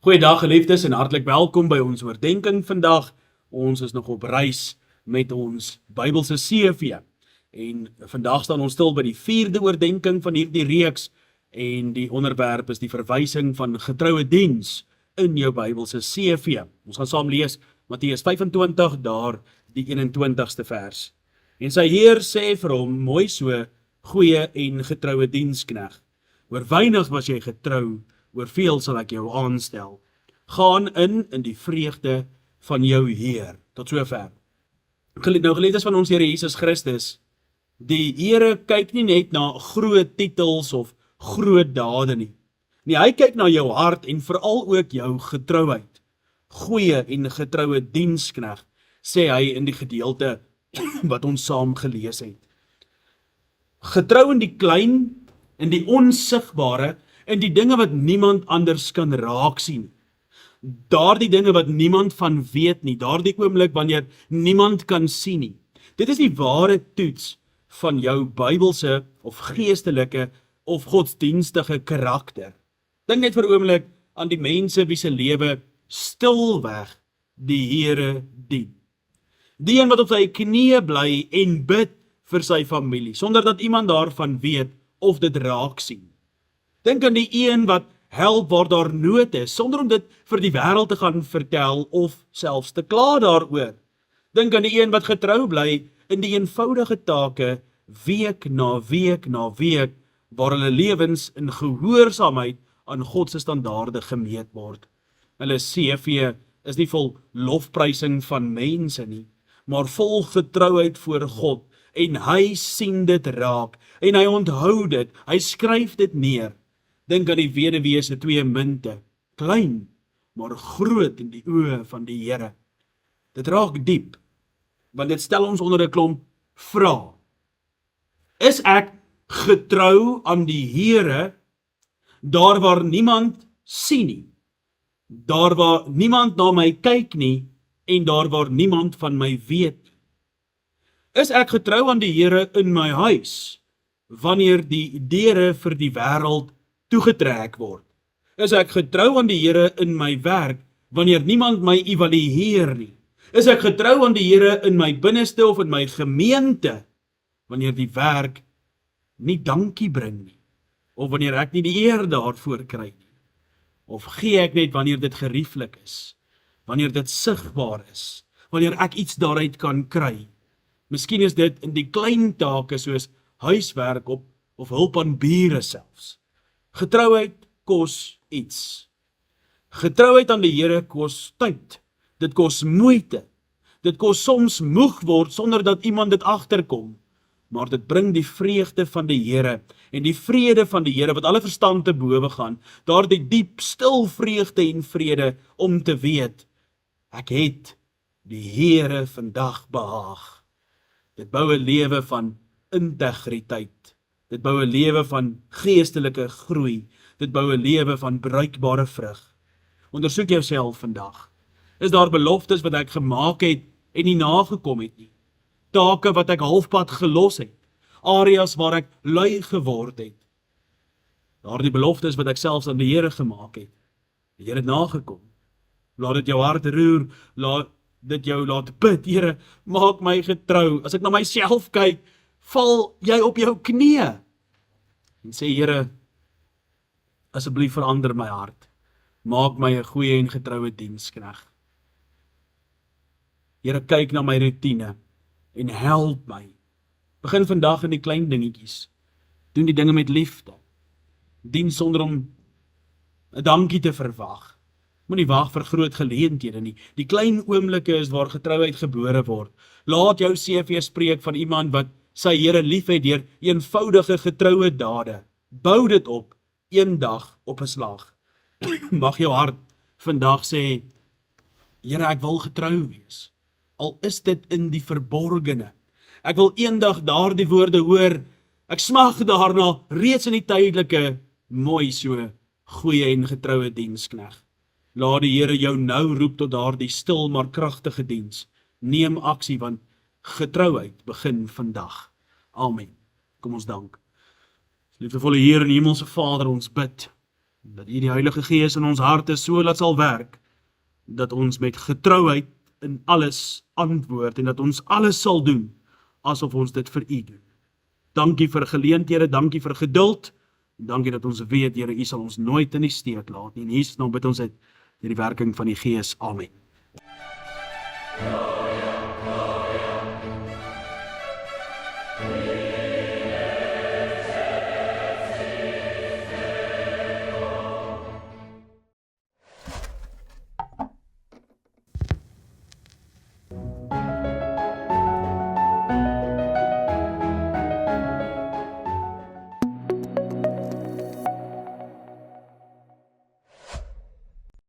Goeiedag geliefdes en hartlik welkom by ons oordenking vandag. Ons is nog op reis met ons Bybelse CV. En vandag staan ons stil by die 4de oordenking van hierdie reeks en die onderwerp is die verwysing van getroue diens in jou Bybelse CV. Ons gaan saam lees Matteus 25 daar die 21ste vers. En sy Heer sê vir hom, mooi so, goeie en getroue diensknegt. Oor weinig was jy getrou, oor veel sal ek jou aanstel. Gaan in die vreugde van jou Heer. Tot sover. Nou geliefdes van ons Here Jesus Christus, die Here kyk nie net na groot titels of groot dade nie. Nee, hy kyk na jou hart en veral ook jou getrouheid. Goeie en getroue diensknegt, sê hy in die gedeelte wat ons saam gelees het. Getrou in die klein, in die onsigbare, in die dinge wat niemand anders kan raak sien. Daardie dinge wat niemand van weet nie, daardie oomblik wanneer niemand kan sien nie. Dit is die ware toets van jou Bybelse of geestelike of godsdienstige karakter. Dink net vir 'n oomblik aan die mense wie se lewe stilweg die Here dien. Die een wat op sy knieë bly en bid vir sy familie, sonder dat iemand daarvan weet of dit raak sien. Dink aan die een wat help waar daar nood is, sonder om dit vir die wêreld te gaan vertel of selfs te kla daaroor. Dink aan die een wat getrou bly in die eenvoudige take, week na week na week, waar hulle lewens in gehoorsaamheid aan God se standaarde gemeet word. Hulle CV is nie vol lofprysing van mense nie, maar vol getrouheid voor God, en hy sien dit raak, en hy onthou dit, hy skryf dit neer. Dink aan die weduwee se 2 munte, klein, maar groot in die oë van die Here. Dit raak diep, want dit stel ons onder 'n klomp vrae. Is ek getrou aan die Here, daar waar niemand sien nie, daar waar niemand na my kyk nie, en daar waar niemand van my weet? Is ek getrou aan die Here in my huis, wanneer die deure vir die wêreld toegetrek word? Is ek getrou aan die Here in my werk, wanneer niemand my evalueer nie? Is ek getrou aan die Here in my binneste of in my gemeente, wanneer die werk nie dankie bring nie, of wanneer ek nie die eer daarvoor kry nie? Of gee ek net wanneer dit gerieflik is, wanneer dit sigbaar is, wanneer ek iets daaruit kan kry? Miskien is dit in die klein take soos huiswerk of hulp aan bure selfs. Getrouheid kos iets. Getrouheid aan die Here kos tyd. Dit kos moeite. Dit kos soms moeg word sonder dat iemand dit agterkom. Maar dit bring die vreugde van die Here en die vrede van die Here wat alle verstand te bowe gaan. Daardie diep stil vreugde en vrede om te weet, ek het die Here vandag behaag. Dit bou 'n lewe van integriteit. Dit bou 'n lewe van geestelike groei. Dit bou 'n lewe van bruikbare vrug. Ondersoek jouself vandag. Is daar beloftes wat ek gemaak het en nie nagekom het nie? Take wat ek halfpad gelos het? Areas waar ek lui geword het? Daardie beloftes wat ek selfs aan die Here gemaak het, het jy dit nagekom? Laat dit jou hart roer, laat dit jou laat bid, Here, maak my getrou. As ek na myself kyk, val jy op jou knieë en sê, Here, asseblief verander my hart. Maak my 'n goeie en getroue diensknegt. Here, kyk na my rotine en help my. Begin vandag in die klein dingetjies. Doen die dinge met liefde. Dien sonder om 'n dankie te verwag. Moenie wag vir groot geleenthede nie. Die klein oomblikke is waar getrouheid gebore word. Laat jou CV spreek van iemand wat sy Here liefhet deur eenvoudige getroue dade. Bou dit op, een dag op 'n slag. Mag jou hart vandag sê, Here, ek wil getrou wees. Al is dit in die verborgene. Ek wil eendag daardie woorde hoor. Ek smag daarna reeds in die tydelike, mooi so, goeie en getroue diensknegt. Laat die Here jou nou roep tot daardie stil maar kragtige diens. Neem aksie, want getrouheid begin vandag. Amen. Kom ons dank. Liefdevolle Heer en Hemelse Vader, ons bid Dat U die Heilige Gees in ons harte so laat sal werk, dat ons met getrouheid in alles antwoord en dat ons alles sal doen, asof ons dit vir U doen. Dankie vir geleenthede, dankie vir geduld, dankie dat ons weet, Here, U sal ons nooit in die steek laat nie. In Jesus naam bid ons uit deur die werking van die Gees. Amen.